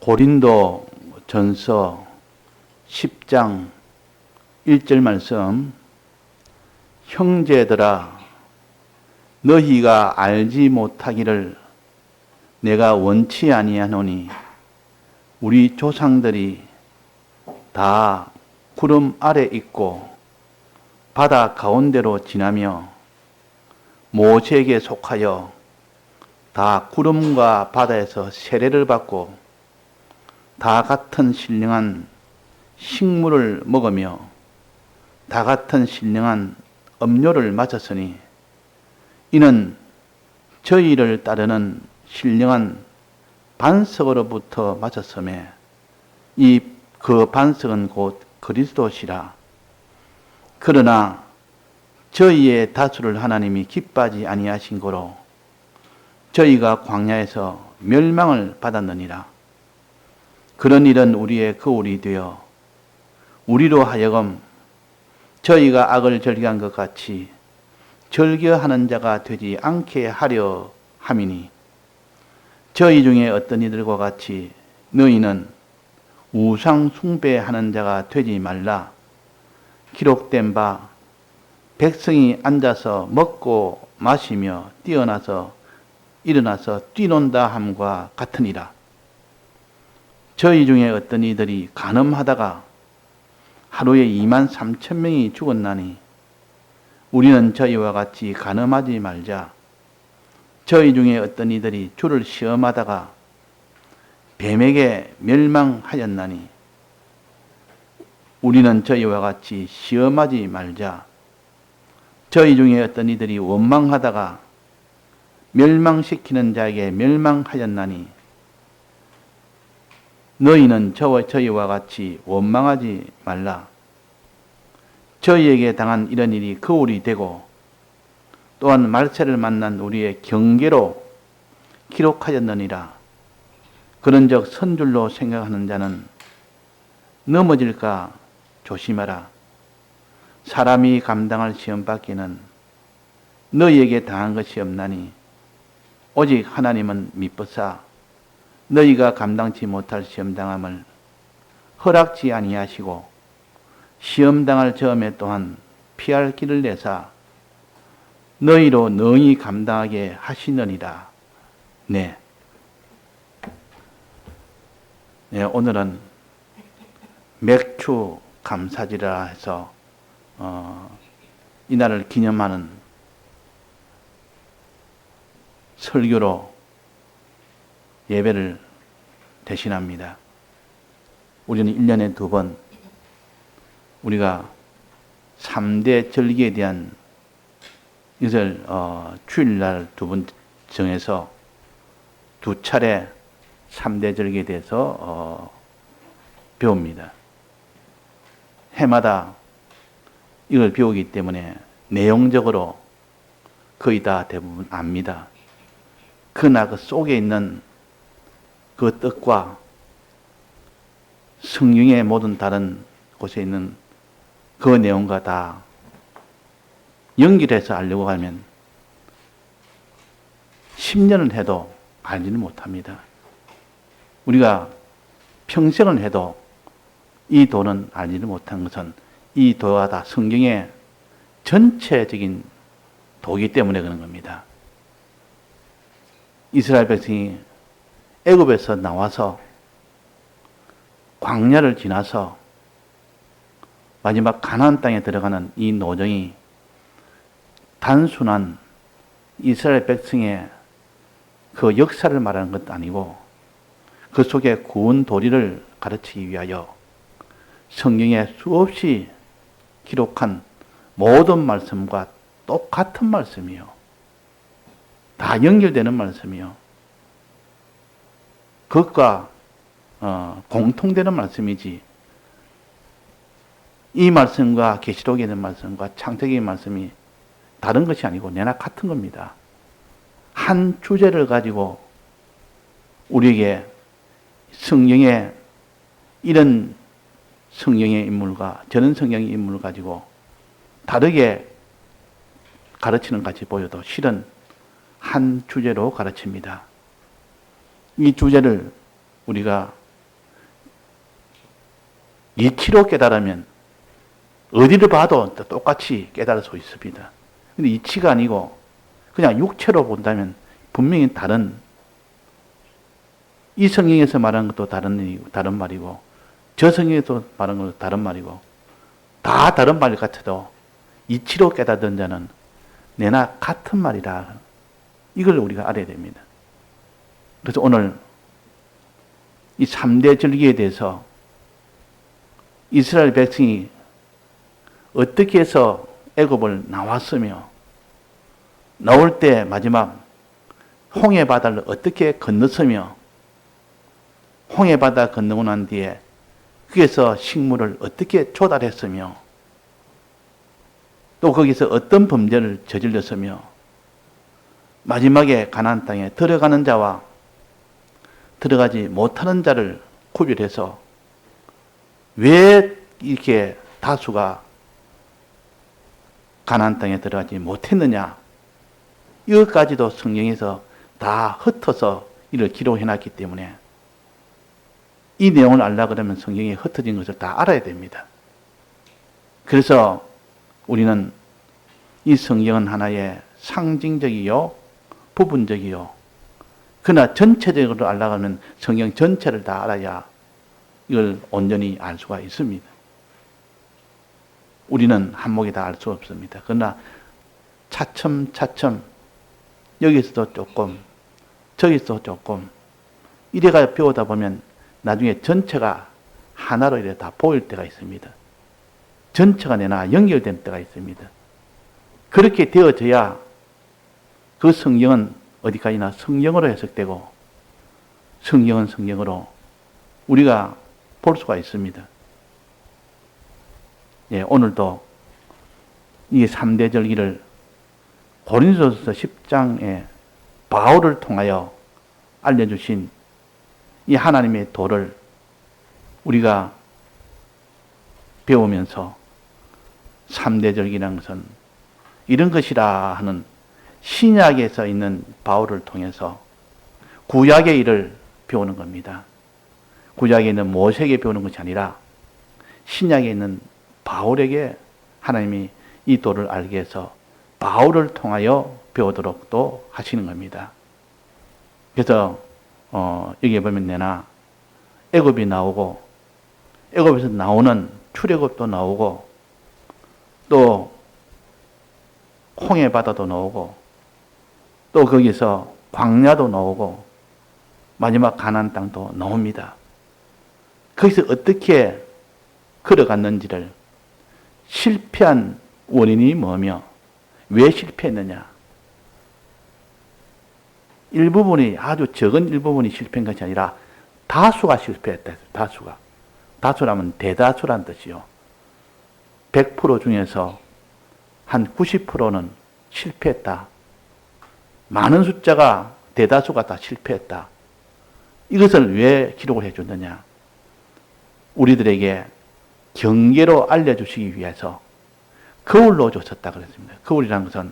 고린도 전서 10장 1절 말씀. 형제들아, 너희가 알지 못하기를 내가 원치 아니하노니 우리 조상들이 다 구름 아래 있고 바다 가운데로 지나며 모세에게 속하여 다 구름과 바다에서 세례를 받고 다 같은 신령한 식물을 먹으며 다 같은 신령한 음료를 마셨으니 이는 저희를 따르는 신령한 반석으로부터 마셨음에 그 반석은 곧 그리스도시라. 그러나 저희의 다수를 하나님이 기뻐하지 아니하신 고로 저희가 광야에서 멸망을 받았느니라. 그런 일은 우리의 거울이 되어 우리로 하여금 저희가 악을 절개한 것 같이 절개하는 자가 되지 않게 하려 함이니 저희 중에 어떤 이들과 같이 너희는 우상 숭배하는 자가 되지 말라. 기록된 바 백성이 앉아서 먹고 마시며 뛰어나서 일어나서 뛰논다 함과 같으니라. 저희 중에 어떤 이들이 간음하다가 하루에 23,000명이 죽었나니 우리는 저희와 같이 간음하지 말자. 저희 중에 어떤 이들이 주를 시험하다가 뱀에게 멸망하였나니 우리는 저희와 같이 시험하지 말자. 저희 중에 어떤 이들이 원망하다가 멸망시키는 자에게 멸망하였나니 너희는 저희와 같이 원망하지 말라. 저희에게 당한 이런 일이 거울이 되고 또한 말세를 만난 우리의 경계로 기록하였느니라. 그런즉 선줄로 생각하는 자는 넘어질까 조심하라. 사람이 감당할 시험밖에는 너희에게 당한 것이 없나니 오직 하나님은 미쁘사 너희가 감당치 못할 시험당함을 허락지 아니하시고 시험당할 저음에 또한 피할 길을 내사 너희로 능히 감당하게 하시느니라. 네, 오늘은 맥주 감사지라 해서 이날을 기념하는 설교로 예배를 대신합니다. 우리는 1년에 2번 우리가 3대 절기에 대한 이것을 주일날 2번 정해서 2차례 3대 절기에 대해서 배웁니다. 해마다 이걸 배우기 때문에 내용적으로 거의 다 대부분 압니다. 그러나 그 속에 있는 그 뜻과 성경의 모든 다른 곳에 있는 그 내용과 다 연결해서 알려고 하면 10년을 해도 알지는 못합니다. 우리가 평생을 해도 이 도는 알지는 못한 것은 이 도가 다 성경의 전체적인 도이기 때문에 그런 겁니다. 이스라엘 백성이 애굽에서 나와서 광야를 지나서 마지막 가나안 땅에 들어가는 이 노정이 단순한 이스라엘 백성의 그 역사를 말하는 것도 아니고 그 속에 구원 도리를 가르치기 위하여 성경에 수없이 기록한 모든 말씀과 똑같은 말씀이요. 다 연결되는 말씀이요. 그것과 공통되는 말씀이지 이 말씀과 계시록에 있는 말씀과 창세기의 말씀이 다른 것이 아니고 내나 같은 겁니다. 한 주제를 가지고 우리에게 성경에 이런 성경의 인물과 저런 성경의 인물을 가지고 다르게 가르치는 같이 보여도 실은 한 주제로 가르칩니다. 이 주제를 우리가 이치로 깨달으면 어디를 봐도 똑같이 깨달을 수 있습니다. 근데 이치가 아니고 그냥 육체로 본다면 분명히 다른, 이 성경에서 말하는 것도 다른 말이고 저 성경에서 말하는 것도 다른 말이고 다 다른 말 같아도 이치로 깨닫는 자는 내나 같은 말이다. 이걸 우리가 알아야 됩니다. 그래서 오늘 이 3대 절기에 대해서 이스라엘 백성이 어떻게 해서 애굽을 나왔으며 나올 때 마지막 홍해 바다를 어떻게 건넜으며 홍해 바다 건너고 난 뒤에 거기에서 식물을 어떻게 조달했으며 또 거기서 어떤 범죄를 저질렀으며 마지막에 가나안 땅에 들어가는 자와 들어가지 못하는 자를 구별해서 왜 이렇게 다수가 가나안 땅에 들어가지 못했느냐, 이것까지도 성경에서 다 흩어서 이를 기록해놨기 때문에 이 내용을 알려고 그러면 성경에 흩어진 것을 다 알아야 됩니다. 그래서 우리는 이 성경은 하나의 상징적이요 부분적이요 그러나 전체적으로 알려고 하면 성경 전체를 다 알아야 이걸 온전히 알 수가 있습니다. 우리는 한목에 다 알 수 없습니다. 그러나 차츰차츰 여기서도 조금 저기서도 조금 이래가 배우다 보면 나중에 전체가 하나로 이래 다 보일 때가 있습니다. 전체가 내나 연결된 때가 있습니다. 그렇게 되어져야 그 성경은 어디까지나 성경으로 해석되고 성경은 성경으로 우리가 볼 수가 있습니다. 예, 오늘도 이 3대 절기를 고린도전서 10장에 바울을 통하여 알려주신 이 하나님의 도를 우리가 배우면서 3대 절기라는 것은 이런 것이라 하는 신약에서 있는 바울을 통해서 구약의 일을 배우는 겁니다. 구약에 있는 모세에게 배우는 것이 아니라 신약에 있는 바울에게 하나님이 이 도를 알게 해서 바울을 통하여 배우도록 또 하시는 겁니다. 그래서 여기에 보면 내나 애굽이 나오고 애굽에서 나오는 출애굽도 나오고 또 홍해 바다도 나오고 또 거기서 광야도 나오고 마지막 가나안 땅도 나옵니다. 거기서 어떻게 걸어갔는지를 실패한 원인이 뭐며 왜 실패했느냐, 일부분이 아주 적은 일부분이 실패한 것이 아니라 다수가 실패했다. 다수라면 대다수란 뜻이요. 100% 중에서 한 90%는 실패했다. 많은 숫자가 대다수가 다 실패했다. 이것을 왜 기록을 해줬느냐, 우리들에게 경계로 알려주시기 위해서 거울로 줬었다 그랬습니다. 거울이라는 것은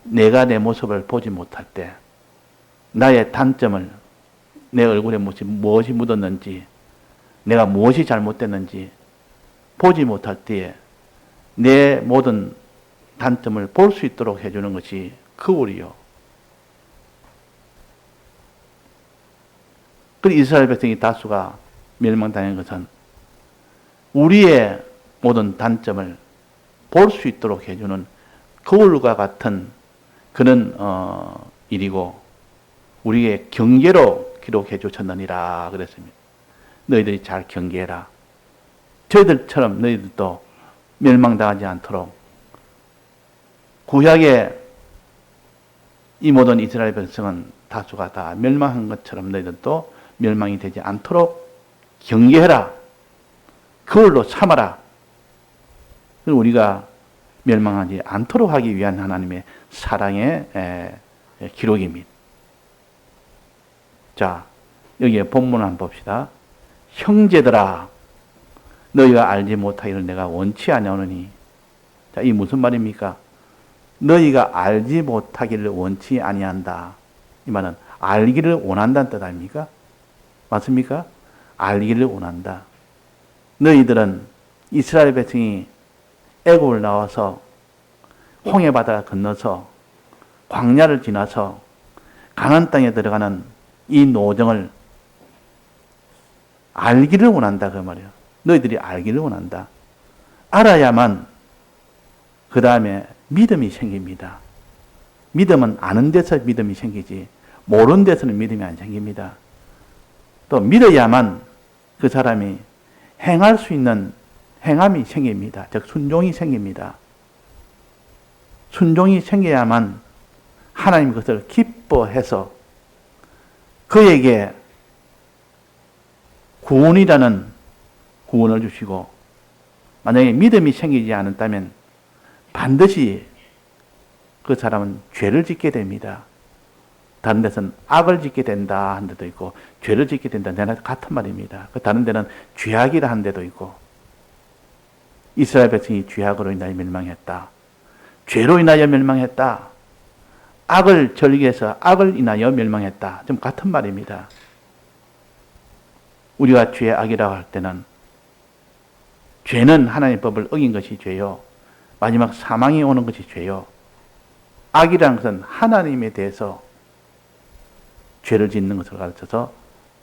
내가 내 모습을 보지 못할 때 나의 단점을, 내 얼굴에 무엇이 묻었는지, 내가 무엇이 잘못됐는지 보지 못할 때에 내 모든 단점을 볼 수 있도록 해주는 것이 거울이요. 그 이스라엘 백성이 다수가 멸망당한 것은 우리의 모든 단점을 볼 수 있도록 해주는 거울과 같은 그런 일이고 우리의 경계로 기록해 주셨느니라 그랬습니다. 너희들이 잘 경계해라. 저희들처럼 너희들도 멸망당하지 않도록 구약의 이 모든 이스라엘 백성은 다수가 다 멸망한 것처럼 너희들도 멸망이 되지 않도록 경계해라. 거울로 삼아라. 우리가 멸망하지 않도록 하기 위한 하나님의 사랑의 기록입니다. 자, 여기에 본문을 한번 봅시다. 형제들아, 너희가 알지 못하기를 내가 원치 아니하노니. 자, 이 무슨 말입니까? 너희가 알지 못하기를 원치 아니한다. 이 말은 알기를 원한다는 뜻 아닙니까? 맞습니까? 알기를 원한다. 너희들은 이스라엘 백성이 애굽을 나와서 홍해바다 건너서 광야를 지나서 가나안 땅에 들어가는 이 노정을 알기를 원한다 그 말이에요. 너희들이 알기를 원한다. 알아야만 그 다음에 믿음이 생깁니다. 믿음은 아는 데서 믿음이 생기지 모르는 데서는 믿음이 안 생깁니다. 또 믿어야만 그 사람이 행할 수 있는 행함이 생깁니다. 즉 순종이 생깁니다. 순종이 생겨야만 하나님 그것을 기뻐해서 그에게 구원이라는 구원을 주시고, 만약에 믿음이 생기지 않았다면 반드시 그 사람은 죄를 짓게 됩니다. 다른 데서는 악을 짓게 된다 한 데도 있고 죄를 짓게 된다 내나 같은 말입니다. 다른 데는 죄악이라 한 데도 있고, 이스라엘 백성이 죄악으로 인하여 멸망했다. 죄로 인하여 멸망했다. 악을 절기해서 악을 인하여 멸망했다. 좀 같은 말입니다. 우리가 죄악이라고 할 때는 죄는 하나님의 법을 어긴 것이 죄요. 마지막 사망이 오는 것이 죄요. 악이라는 것은 하나님에 대해서 죄를 짓는 것을 가르쳐서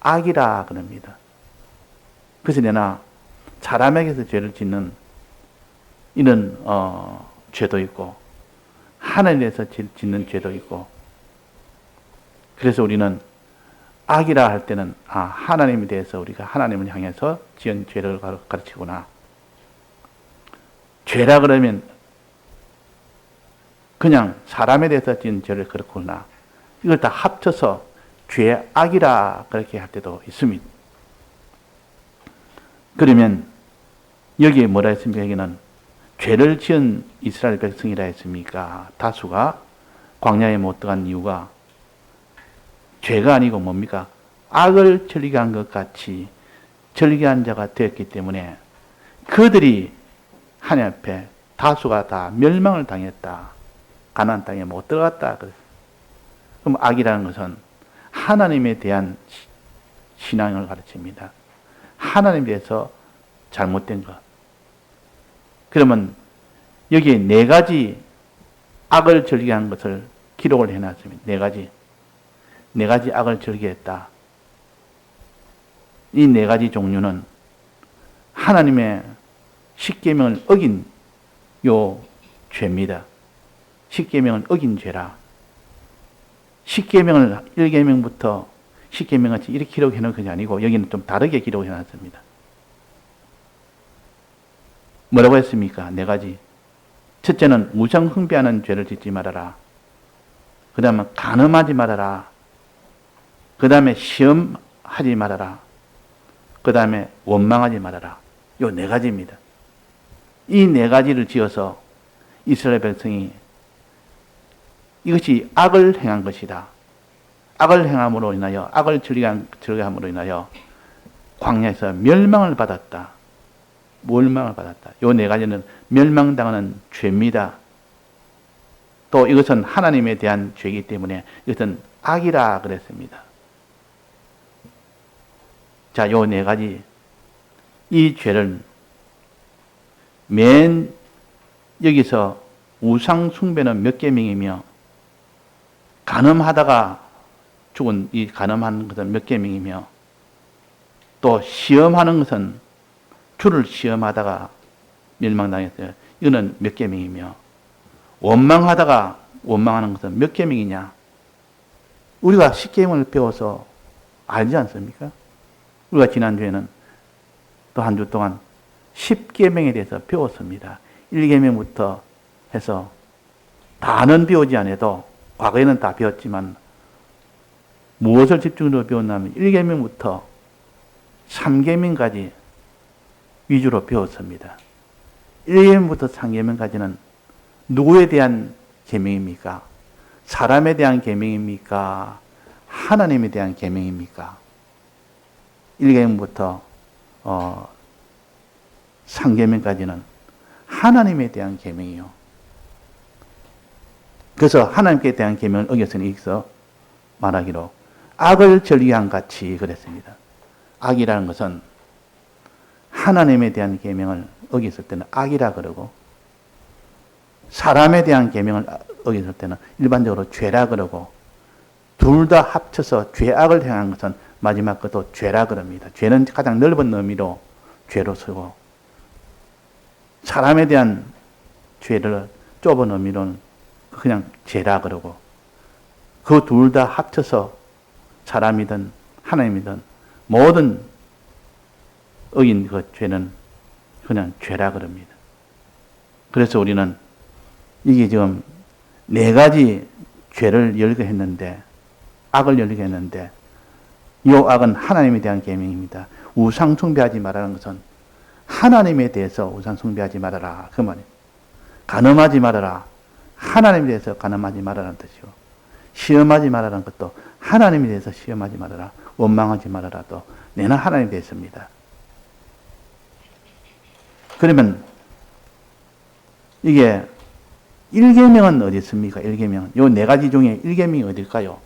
악이라 그럽니다. 그래서 내나 사람에게서 죄를 짓는 이런 죄도 있고 하나님에서 짓는 죄도 있고, 그래서 우리는 악이라 할 때는 하나님에 대해서 우리가 하나님을 향해서 지은 죄를 가르치구나. 죄라 그러면 그냥 사람에 대해서 지은 죄를 그렇구나. 이걸 다 합쳐서 죄, 악이라 그렇게 할 때도 있습니다. 그러면 여기에 뭐라 했습니까? 여기는 죄를 지은 이스라엘 백성이라 했습니까? 다수가 광야에 못 들어간 이유가 죄가 아니고 뭡니까? 악을 절기한 것 같이 절기한 자가 되었기 때문에 그들이 하나님 앞에 다수가 다 멸망을 당했다. 가나안 땅에 못 들어갔다. 그럼 악이라는 것은 하나님에 대한 신앙을 가르칩니다. 하나님에 대해서 잘못된 것. 그러면 여기에 네 가지 악을 절기한 것을 기록을 해놨습니다. 네 가지 악을 절기했다. 이 네 가지 종류는 하나님의 십계명을 어긴 요 죄입니다. 십계명을 어긴 죄라. 십계명을 1계명부터 십계명같이 이렇게 기록해 놓은 것이 아니고 여기는 좀 다르게 기록해 놨습니다. 뭐라고 했습니까? 네 가지. 첫째는 우상 숭배하는 죄를 짓지 말아라. 그 다음에 간음하지 말아라. 그 다음에 시험하지 말아라. 그 다음에 원망하지 말아라. 요 네 가지입니다. 이 네 가지를 지어서 이스라엘 백성이 이것이 악을 행한 것이다. 악을 행함으로 인하여, 악을 절개함으로 인하여 광야에서 멸망을 받았다. 멸망을 받았다. 요 네 가지는 멸망당하는 죄입니다. 또 이것은 하나님에 대한 죄이기 때문에 이것은 악이라 그랬습니다. 자, 요 네 가지. 이 죄를 맨 여기서 우상 숭배는 몇 계명이며 간음하다가 죽은 이 간음하는 것은 몇 계명이며 또 시험하는 것은 주를 시험하다가 멸망당했어요. 이거는 몇 계명이며 원망하다가 원망하는 것은 몇 계명이냐? 우리가 십계명을 배워서 알지 않습니까? 우리가 지난주에는 또 한 주 동안 10계명에 대해서 배웠습니다. 1계명부터 해서 다는 배우지 않아도 과거에는 다 배웠지만 무엇을 집중적으로 배웠냐면 1계명부터 3계명까지 위주로 배웠습니다. 1계명부터 3계명까지는 누구에 대한 계명입니까? 사람에 대한 계명입니까? 하나님에 대한 계명입니까? 1계명부터 3계명까지는 하나님에 대한 계명이요. 그래서 하나님께 대한 계명을 어겼으니 여기서 말하기로 악을 절기한 같이 그랬습니다. 악이라는 것은 하나님에 대한 계명을 어겼을 때는 악이라 그러고 사람에 대한 계명을 어겼을 때는 일반적으로 죄라 그러고 둘 다 합쳐서 죄악을 행한 것은 마지막 것도 죄라 그럽니다. 죄는 가장 넓은 의미로 죄로 쓰고 사람에 대한 죄를 좁은 의미로는 그냥 죄라 그러고 그 둘 다 합쳐서 사람이든 하나님이든 모든 어긴 그 죄는 그냥 죄라 그럽니다. 그래서 우리는 이게 지금 네 가지 죄를 열게 했는데 악을 열게 했는데 이 악은 하나님에 대한 계명입니다. 우상 숭배하지 말라는 것은 하나님에 대해서 우상 숭배하지 말아라 그 말이에요. 간음하지 말아라. 하나님에 대해서 간음하지 말아라는 뜻이고 시험하지 말아라는 것도 하나님에 대해서 시험하지 말아라. 원망하지 말아라. 또 내는 하나님에 대해서입니다. 그러면 이게 1계명은 어디 있습니까? 1계명은. 요 네 가지 중에 1계명이 어딜까요?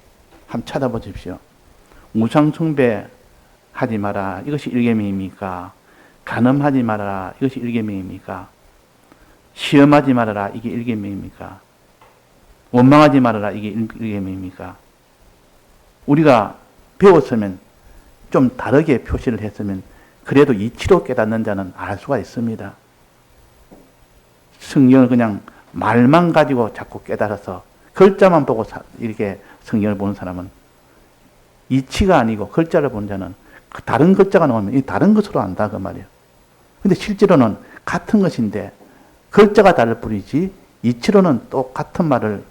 한번 찾아보십시오. 우상 숭배하지 마라. 이것이 1계명입니까? 간음하지 말아라. 이것이 1계명입니까? 시험하지 말아라. 이게 1계명입니까? 원망하지 말아라. 이게 1계명입니까? 우리가 배웠으면 좀 다르게 표시를 했으면 그래도 이치로 깨닫는 자는 알 수가 있습니다. 성경을 그냥 말만 가지고 자꾸 깨달아서 글자만 보고 이렇게 성경을 보는 사람은 이치가 아니고 글자를 보는 자는 다른 글자가 나오면 이 다른 것으로 안다 그 말이에요. 근데 실제로는 같은 것인데 글자가 다를 뿐이지 이치로는 똑같은 말을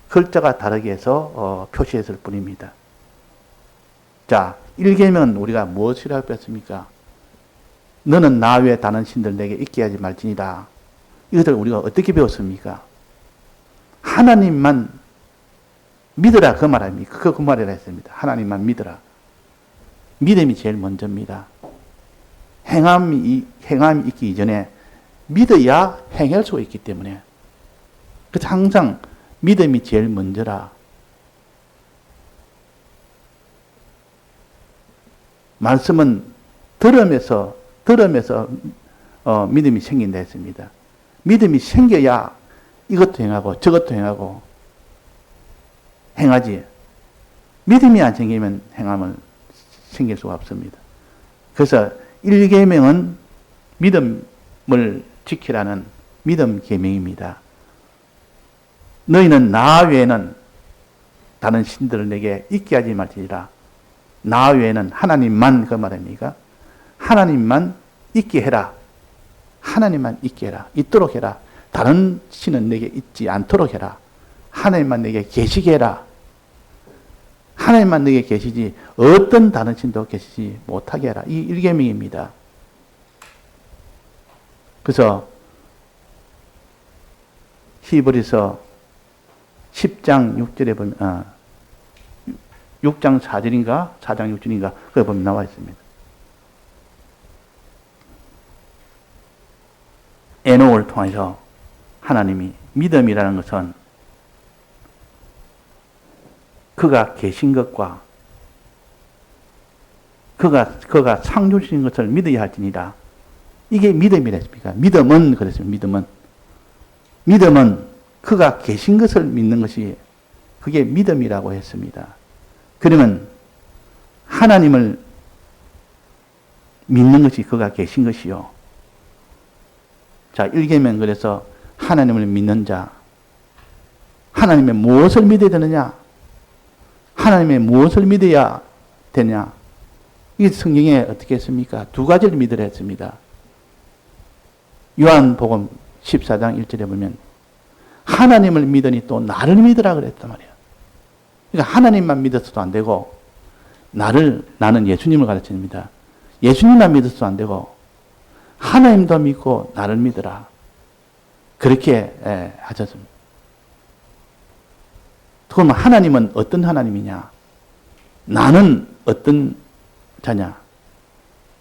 글자가 다르게 해서 표시했을 뿐입니다. 자, 1계명은 우리가 무엇이라고 배웠습니까? 너는 나 외에 다른 신들 내게 있게 하지 말지니라. 이것을 우리가 어떻게 배웠습니까? 하나님만 믿으라 그 말 아닙니까? 그 말이라 했습니다. 하나님만 믿으라. 믿음이 제일 먼저입니다. 행함이 있기 이전에 믿어야 행할 수가 있기 때문에 그래서 항상 믿음이 제일 먼저라. 말씀은 들으면서 믿음이 생긴다 했습니다. 믿음이 생겨야 이것도 행하고 저것도 행하지. 믿음이 안 생기면 행함은 생길 수가 없습니다. 그래서 1계명은 믿음을 지키라는 믿음 계명입니다. 너희는 나 외에는 다른 신들을 내게 있게 하지 말지니라. 나 외에는 하나님만 그 말입니까? 하나님만 있게 해라. 하나님만 있게 해라. 있도록 해라. 다른 신은 내게 있지 않도록 해라. 하나님만 내게 계시게 해라. 하나님만 내게 계시지 어떤 다른 신도 계시지 못하게 해라. 이 1계명입니다. 그래서 히브리서 10장 6절에 보면 6장 4절인가 4장 6절인가 거기 보면 나와 있습니다. 에녹을 통해서 하나님이 믿음이라는 것은 그가 계신 것과 그가 창조주신 것을 믿어야 할지니라. 이게 믿음이라 했습니까? 믿음은 그랬습니다. 믿음은 그가 계신 것을 믿는 것이 그게 믿음이라고 했습니다. 그러면 하나님을 믿는 것이 그가 계신 것이요. 자, 1계명 그래서 하나님을 믿는 자. 하나님의 무엇을 믿어야 되느냐? 하나님의 무엇을 믿어야 되냐? 이게 성경에 어떻게 했습니까? 두 가지를 믿으라 했습니다. 요한복음 14장 1절에 보면 하나님을 믿으니 또 나를 믿으라 그랬단 말이에요. 그러니까 하나님만 믿어서도 안 되고 나는 예수님을 가르칩니다. 예수님만 믿어서도 안 되고 하나님도 믿고 나를 믿으라. 그렇게 하셨습니다. 그러면 하나님은 어떤 하나님이냐? 나는 어떤 자냐?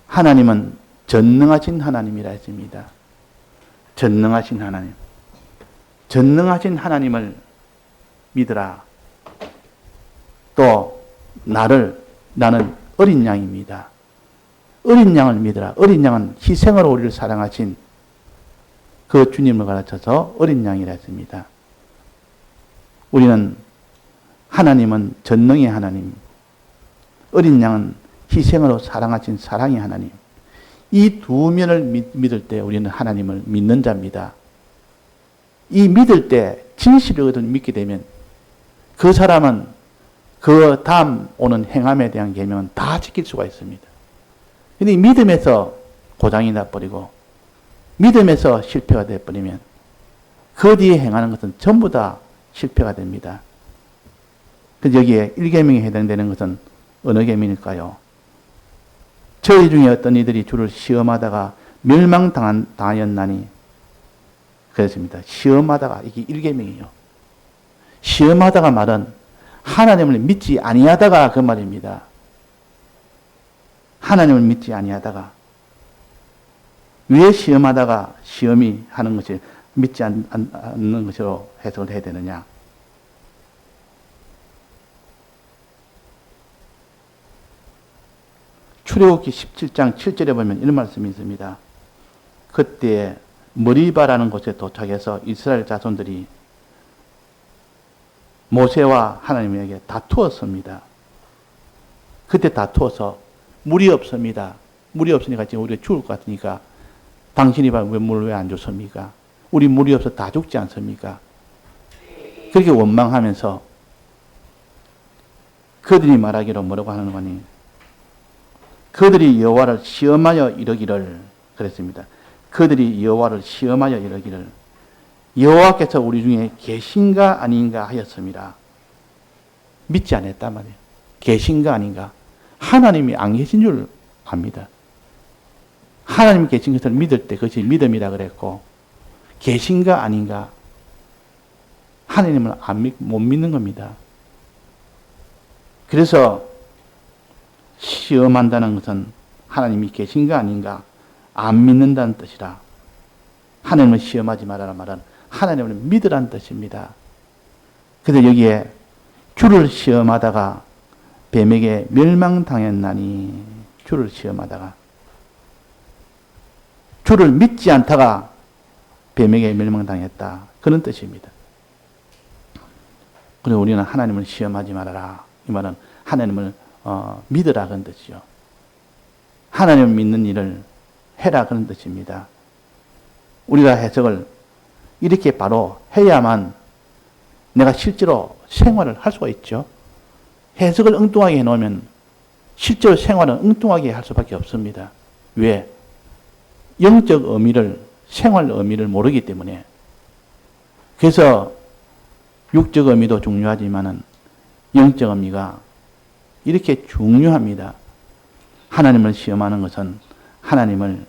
하나님은 전능하신 하나님이라 했습니다. 전능하신 하나님. 전능하신 하나님을 믿으라. 또 나는 어린 양입니다. 어린 양을 믿으라. 어린 양은 희생으로 우리를 사랑하신 그 주님을 가르쳐서 어린 양이라 했습니다. 우리는 하나님은 전능의 하나님, 어린 양은 희생으로 사랑하신 사랑의 하나님. 이 두 면을 믿을 때 우리는 하나님을 믿는 자입니다. 이 믿을 때 진실이거든 믿게 되면 그 사람은 그 다음 오는 행함에 대한 계명은 다 지킬 수가 있습니다. 근데 이 믿음에서 고장이 나버리고 믿음에서 실패가 되어버리면 그 뒤에 행하는 것은 전부 다 실패가 됩니다. 그래서 여기에 1계명에 해당되는 것은 어느 계명일까요? 저희 중에 어떤 이들이 주를 시험하다가 멸망당하였나니 그랬습니다. 시험하다가 이게 1계명이에요. 시험하다가 말은 하나님을 믿지 아니하다가 그 말입니다. 하나님을 믿지 아니하다가 왜 시험하다가 시험이 하는 것이 믿지 않는 것으로 해석을 해야 되느냐? 출애굽기 17장 7절에 보면 이런 말씀이 있습니다. 그때 머리바라는 곳에 도착해서 이스라엘 자손들이 모세와 하나님에게 다투었습니다. 그때 다투어서 물이 없습니다. 물이 없으니까 지금 우리가 죽을 것 같으니까 당신이 물을 왜 안 줬습니까? 우리 물이 없어 다 죽지 않습니까? 그렇게 원망하면서 그들이 말하기로 뭐라고 하는 거니? 그들이 여호와를 시험하여 이르기를 그랬습니다. 그들이 여호와를 시험하여 이르기를 여호와께서 우리 중에 계신가 아닌가 하였습니다. 믿지 않았단 말이에요. 계신가 아닌가. 하나님이 안 계신 줄 압니다. 하나님이 계신 것을 믿을 때 그것이 믿음이라 그랬고 계신가 아닌가 하나님을 못 믿는 겁니다. 그래서 시험한다는 것은 하나님이 계신가 아닌가 안 믿는다는 뜻이라. 하나님을 시험하지 말아라 말은 하나님을 믿으라는 뜻입니다. 그래서 여기에 주를 시험하다가 뱀에게 멸망당했나니 주를 시험하다가 주를 믿지 않다가 뱀에게 멸망당했다. 그런 뜻입니다. 그리고 우리는 하나님을 시험하지 말아라. 이 말은 하나님을 믿으라 그런 뜻이죠. 하나님을 믿는 일을 해라 그런 뜻입니다. 우리가 해석을 이렇게 바로 해야만 내가 실제로 생활을 할 수가 있죠. 해석을 엉뚱하게 해놓으면 실제로 생활은 엉뚱하게 할 수밖에 없습니다. 왜? 영적 의미를, 생활 의미를 모르기 때문에. 그래서 육적 의미도 중요하지만은 영적 의미가 이렇게 중요합니다. 하나님을 시험하는 것은 하나님을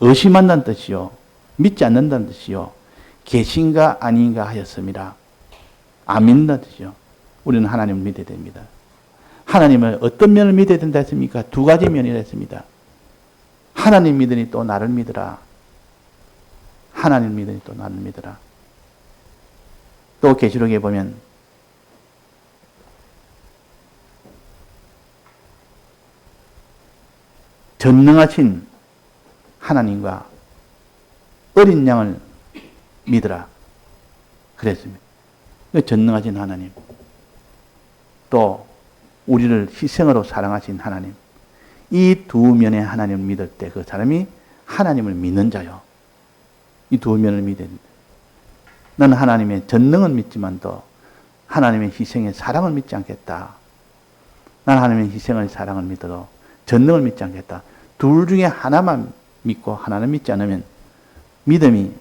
의심한다는 뜻이요. 믿지 않는다는 뜻이요. 계신가 아닌가 하였습니다. 안 믿는다는 뜻이요. 우리는 하나님을 믿어야 됩니다. 하나님을 어떤 면을 믿어야 된다 했습니까? 두 가지 면이라 했습니다. 하나님 믿으니 또 나를 믿으라. 하나님 믿으니 또 나를 믿으라. 또 계시록에 보면 전능하신 하나님과 어린 양을 믿으라. 그랬습니다. 전능하신 하나님. 또 우리를 희생으로 사랑하신 하나님. 이 두 면의 하나님을 믿을 때 그 사람이 하나님을 믿는 자요. 이 두 면을 믿어야 됩니다. 나는 하나님의 전능은 믿지만도 하나님의 희생의 사랑을 믿지 않겠다. 나는 하나님의 희생의 사랑을 믿어도 전능을 믿지 않겠다. 둘 중에 하나만 믿고 하나는 믿지 않으면 믿음이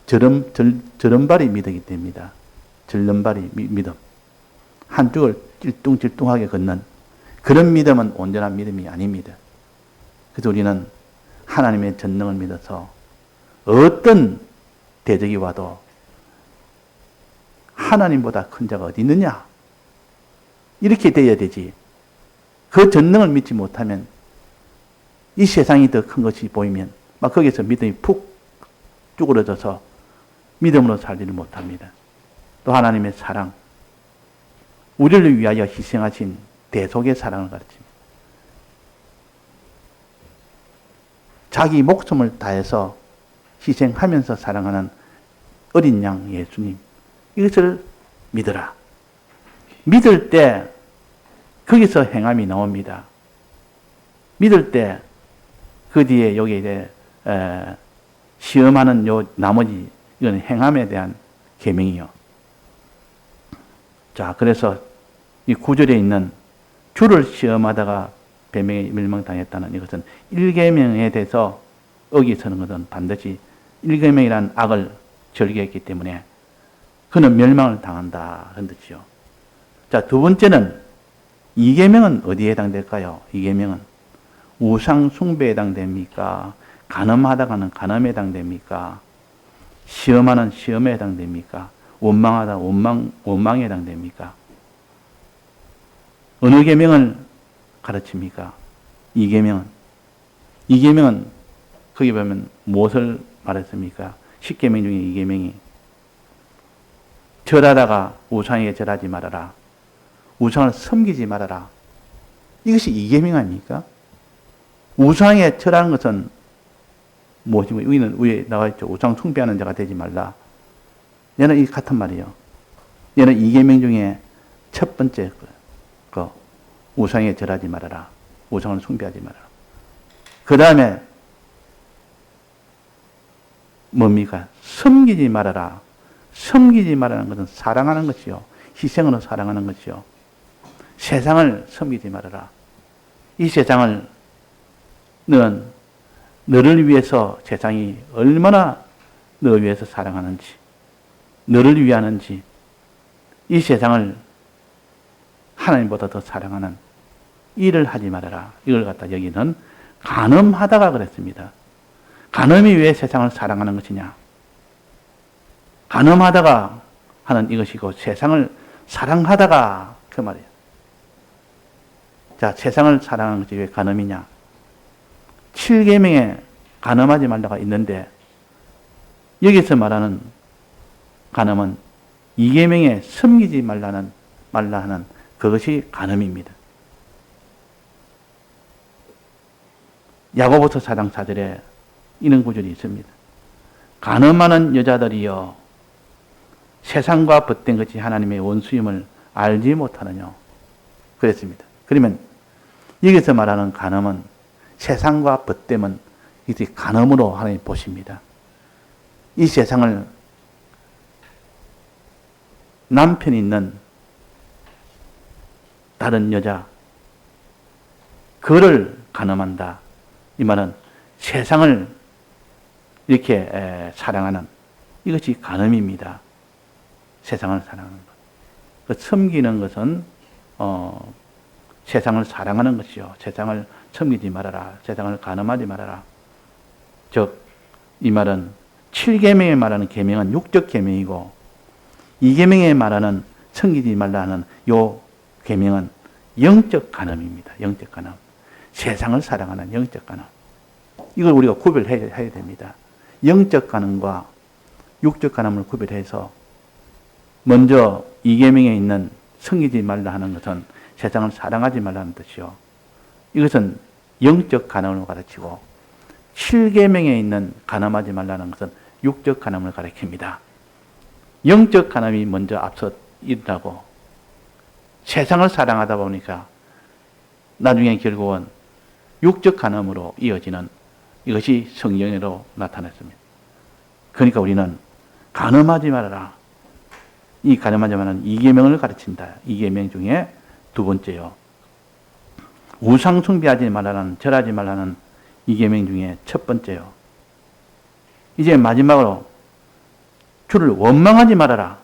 저런발이 믿음이 됩니다. 절름발이 믿음. 한쪽을 찔뚱찔뚱하게 걷는 그런 믿음은 온전한 믿음이 아닙니다. 그래서 우리는 하나님의 전능을 믿어서 어떤 대적이 와도 하나님보다 큰 자가 어디 있느냐? 이렇게 돼야 되지. 그 전능을 믿지 못하면 이 세상이 더 큰 것이 보이면 막 거기서 믿음이 푹 쭈그러져서 믿음으로 살지를 못합니다. 또 하나님의 사랑, 우리를 위하여 희생하신 대속의 사랑을 가르칩니다. 자기 목숨을 다해서 희생하면서 사랑하는 어린 양 예수님, 이것을 믿어라. 믿을 때 거기서 행함이 나옵니다. 믿을 때 그 뒤에 여기 이제 시험하는 요 나머지 이건 행함에 대한 계명이요. 자, 그래서 이 9절에 있는 주를 시험하다가 뱀에게 멸망당했다는 이것은 1계명에 대해서 어기서는 것은 반드시 1계명이라는 악을 절개했기 때문에 그는 멸망을 당한다 그런 뜻이요. 자, 두 번째는 2계명은 어디에 해당될까요? 2계명은 우상 숭배에 해당됩니까? 간음하다가는 간음에 해당됩니까? 시험하는 시험에 해당됩니까? 원망하다 원망에 해당됩니까? 어느 계명을 가르칩니까? 2계명은 거기 보면 무엇을 말했습니까? 10계명 중에 2계명이 절하다가 우상에게 절하지 말아라. 우상을 섬기지 말아라. 이것이 2계명 아닙니까? 우상에 절하는 것은 무엇이고, 여기는 위에 나와 있죠. 우상 숭배하는 자가 되지 말라. 얘는 이 같은 말이에요. 얘는 2계명 중에 첫 번째 우상에 절하지 말아라. 우상을 숭배하지 말아라. 그 다음에 뭡니까? 섬기지 말아라. 섬기지 말라는 것은 사랑하는 것이요. 희생으로 사랑하는 것이요. 세상을 섬기지 말아라. 이 세상을 너를 위해서 세상이 얼마나 너 위해서 사랑하는지, 너를 위하는지, 이 세상을 하나님보다 더 사랑하는 일을 하지 말아라. 이걸 갖다 여기는 간음하다가 그랬습니다. 간음이 왜 세상을 사랑하는 것이냐? 간음하다가 하는 이것이고 세상을 사랑하다가 그 말이에요. 자, 세상을 사랑하는 것이 왜 간음이냐? 7계명에 간음하지 말라가 있는데 여기서 말하는 간음은 2계명에 섬기지 말라 하는 그것이 간음입니다. 야고보서 4장 4절에 이런 구절이 있습니다. 간음하는 여자들이여 세상과 벗된 것이 하나님의 원수임을 알지 못하느냐 그랬습니다. 그러면 여기서 말하는 간음은 세상과 벗됨은 이제 간음으로 하나님 보십니다. 이 세상을 남편이 있는 다른 여자 그를 간음한다. 이 말은 세상을 이렇게 사랑하는 이것이 간음입니다. 세상을 사랑하는 것. 그 섬기는 것은 세상을 사랑하는 것이요. 세상을 섬기지 말아라. 세상을 간음하지 말아라. 즉, 이 말은 7계명에 말하는 계명은 육적 계명이고 2계명에 말하는 섬기지 말라 하는 요 계명은 영적 간음입니다. 영적 간음. 세상을 사랑하는 영적 간음. 이걸 우리가 구별해야 됩니다. 영적 간음과 육적 간음을 구별해서 먼저 2계명에 있는 섬기지 말라 하는 것은 세상을 사랑하지 말라는 뜻이요. 이것은 영적 간음을 가르치고 7계명에 있는 간음하지 말라는 것은 육적 간음을 가르칩니다. 영적 간음이 먼저 앞서 일어나고 세상을 사랑하다 보니까 나중에 결국은 육적 간음으로 이어지는 이것이 성경으로 나타났습니다. 그러니까 우리는 간음하지 말아라. 이 간음하지 말라는 2계명을 가르친다. 2계명 중에 두 번째요. 우상 숭배하지 말라는 절하지 말라는 2계명 중에 첫 번째요. 이제 마지막으로 주를 원망하지 말아라.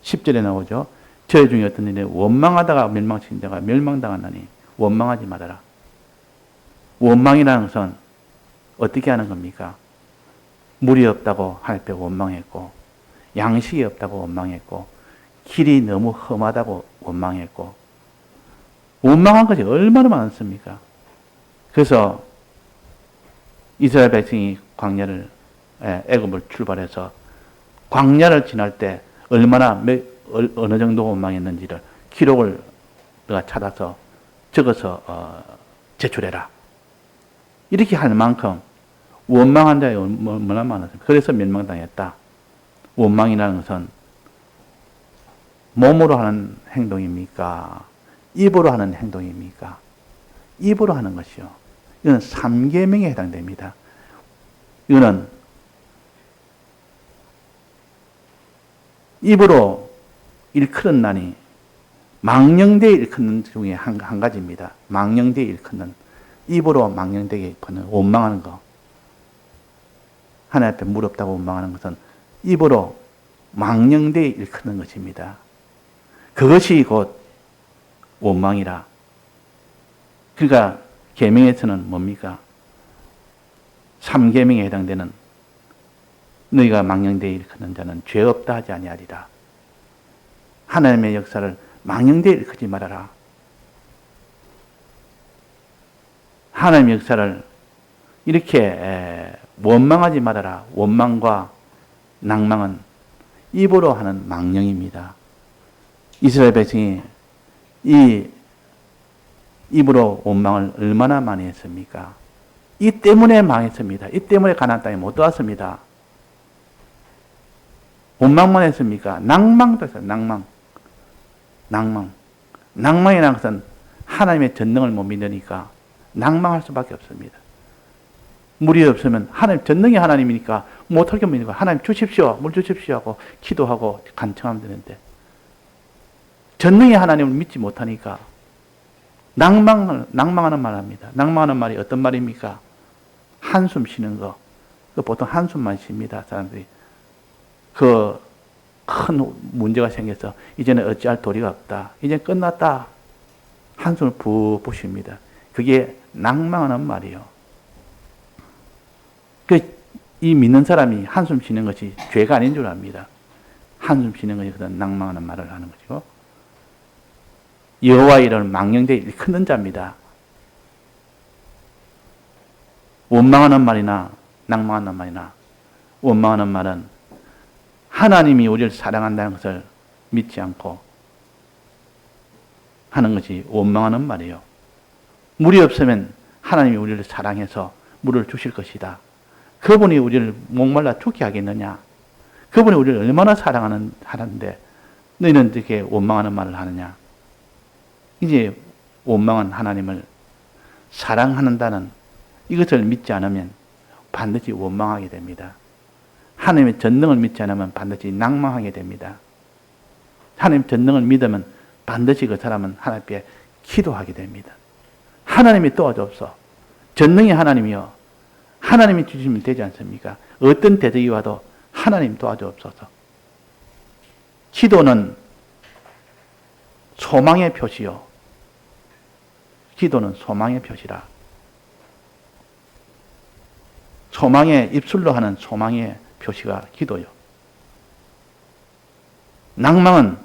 10절에 나오죠. 저희 중에 어떤 일에 원망하다가 멸망시킨 자가 멸망당하나니 원망하지 말아라. 원망이라는 것은 어떻게 하는 겁니까? 물이 없다고 하늘 앞에 원망했고 양식이 없다고 원망했고 길이 너무 험하다고 원망했고 원망한 것이 얼마나 많습니까? 그래서 이스라엘 백성이 광야를 애굽을 출발해서 광야를 지날 때 얼마나 어느 정도 원망했는지를 기록을 너가 찾아서 적어서 제출해라. 이렇게 할 만큼 원망한 자가 얼마나 많았습니까? 그래서 멸망당했다. 원망이라는 것은 몸으로 하는 행동입니까? 입으로 하는 행동입니까? 입으로 하는 것이요. 이건 3계명에 해당됩니다. 이거는 입으로 일컫는 난이 망령되이 일컫는 중에 한 가지입니다. 망령되이 일컫는, 입으로 망령되이 일컫는, 원망하는 거. 하나님 앞에 무릎다고 원망하는 것은 입으로 망령되이 일컫는 것입니다. 그것이 곧 원망이라. 그러니까 계명에서는 뭡니까? 3계명에 해당되는 너희가 망령되이 일컫는 자는 죄 없다 하지 아니하리라. 하나님의 역사를 망령되이 일컫지 말아라. 하나님의 역사를 이렇게 원망하지 말아라. 원망과 낭망은 입으로 하는 망령입니다. 이스라엘 백성이 이 입으로 원망을 얼마나 많이 했습니까? 이 때문에 망했습니다. 이 때문에 가나안 땅에 못 들어왔습니다. 원망만 했습니까? 낭망도 했어요. 낭망이라는 것은 하나님의 전능을 못 믿으니까 낭망할 수밖에 없습니다. 물이 없으면 하나님, 전능의 하나님이니까 못할 게 없으니까 하나님 주십시오, 물 주십시오 하고 기도하고 간청하면 되는데 전능의 하나님을 믿지 못하니까 낭망하는 말 합니다. 낭망하는 말이 어떤 말입니까? 한숨 쉬는 거. 보통 한숨만 쉽니다, 사람들이. 큰 문제가 생겨서 이제는 어찌할 도리가 없다. 이제 끝났다. 한숨을 푹푹 쉽니다. 그게 낭망하는 말이요. 이 믿는 사람이 한숨 쉬는 것이 죄가 아닌 줄 압니다. 한숨 쉬는 것이 그런 낭망하는 말을 하는 것이고, 여호와 이름을 망령되이 일컫는 자입니다. 원망하는 말이나 낭망하는 말이나, 원망하는 말은 하나님이 우리를 사랑한다는 것을 믿지 않고 하는 것이 원망하는 말이에요. 물이 없으면 하나님이 우리를 사랑해서 물을 주실 것이다. 그분이 우리를 목말라 죽게 하겠느냐? 그분이 우리를 얼마나 하는데 너희는 이렇게 원망하는 말을 하느냐? 이제 원망한 하나님을 사랑한다는 이것을 믿지 않으면 반드시 원망하게 됩니다. 하나님의 전능을 믿지 않으면 반드시 낭망하게 됩니다. 하나님의 전능을 믿으면 반드시 그 사람은 하나님 앞에 기도하게 됩니다. 하나님이 도와주옵소서. 전능의 하나님이요. 하나님이 주시면 되지 않습니까? 어떤 대적이 와도 하나님 도와주옵소서. 기도는 소망의 표시요. 기도는 소망의 표시라. 소망의 입술로 하는 소망의 표시가 기도요. 낭망은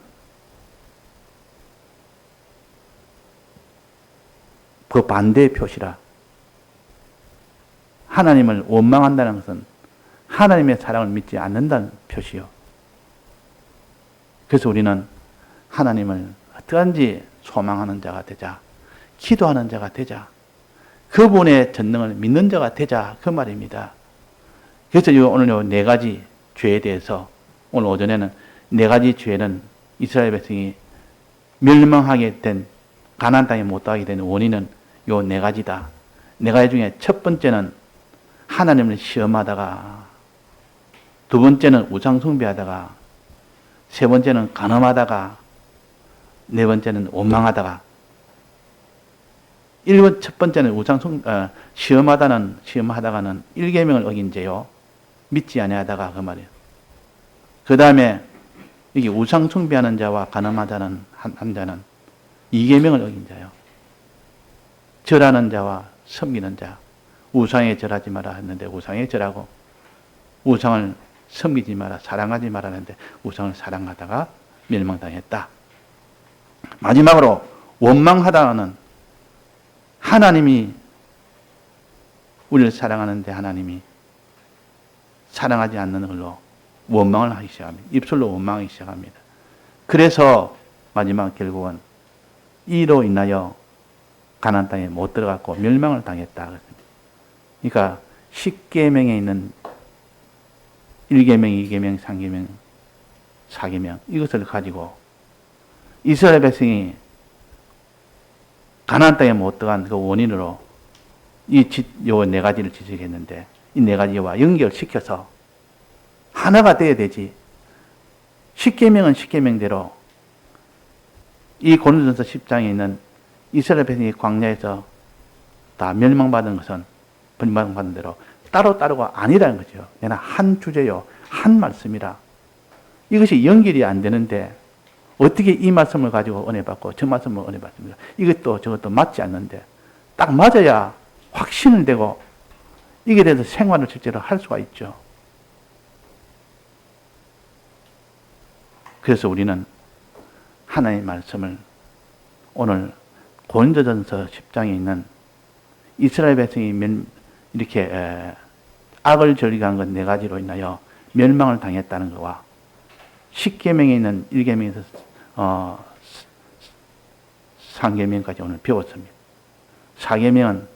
그 반대의 표시라. 하나님을 원망한다는 것은 하나님의 사랑을 믿지 않는다는 표시요. 그래서 우리는 하나님을 어떠한지 소망하는 자가 되자. 기도하는 자가 되자. 그분의 전능을 믿는 자가 되자. 그 말입니다. 그래서 오늘 요 4가지 죄에 대해서 오늘 오전에는 4가지 죄는 이스라엘 백성이 멸망하게 된, 가나안 땅에 못 들어가게 된 원인은 요 4가지다. 4가지 중에 첫 번째는 하나님을 시험하다가, 두 번째는 우상 숭배하다가, 세 번째는 간음하다가, 네 번째는 원망하다가. 첫 번째는 시험하다가는 1계명을 어긴 죄요. 믿지 아니하다가 그 말이에요. 그 다음에 이게 우상 숭배하는 자와 간음하다는 한 자는 2계명을 어긴 자요. 절하는 자와 섬기는 자. 우상에 절하지 마라 했는데 우상에 절하고, 우상을 섬기지 마라, 사랑하지 마라 했는데 우상을 사랑하다가 멸망당했다. 마지막으로 원망하다는 하나님이 우리를 사랑하는데 하나님이 사랑하지 않는 걸로 원망을 하기 시작합니다. 입술로 원망하기 시작합니다. 그래서 마지막 결국은 이로 인하여 가나안 땅에 못 들어갔고 멸망을 당했다. 그러니까 10계명에 있는 1계명, 2계명, 3계명, 4계명 이것을 가지고 이스라엘 백성이 가나안 땅에 못 들어간 그 원인으로 요 네 가지를 지적했는데 이 네 가지와 연결시켜서 하나가 돼야 되지. 10계명은 10계명대로 이 고린도전서 10장에 있는 이스라엘 백성이 광야에서 다 멸망받은 것은 멸망받은 대로 따로가 아니라는 거죠. 그냥 한 주제요. 한 말씀이라. 이것이 연결이 안 되는데 어떻게 이 말씀을 가지고 은혜 받고 저 말씀을 은혜 받습니까? 이것도 저것도 맞지 않는데 딱 맞아야 확신을 되고 이게 대해서 생활을 실제로 할 수가 있죠. 그래서 우리는 하나님의 말씀을 오늘 고린도전서 10장에 있는 이스라엘 백성이 이렇게 악을 저지른 것 네 가지로 인하여 멸망을 당했다는 것과 10계명에 있는 1계명에서 3계명까지 오늘 배웠습니다. 4계명은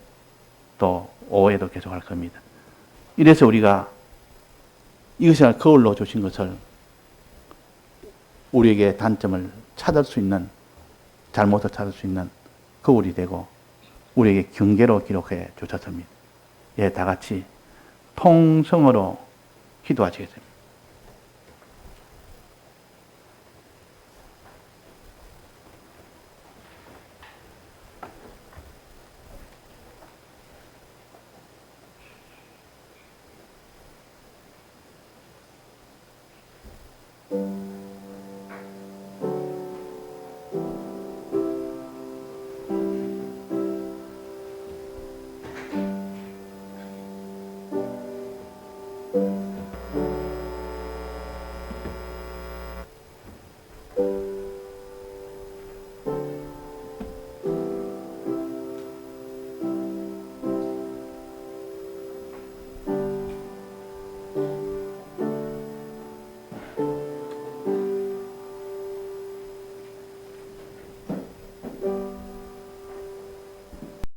또 오후에도 계속할 겁니다. 이래서 우리가 이것을 거울로 주신 것을 우리에게 단점을 찾을 수 있는, 잘못을 찾을 수 있는 거울이 되고 우리에게 경계로 기록해 주셨습니다. 예, 다 같이 통성으로 기도하시겠습니다.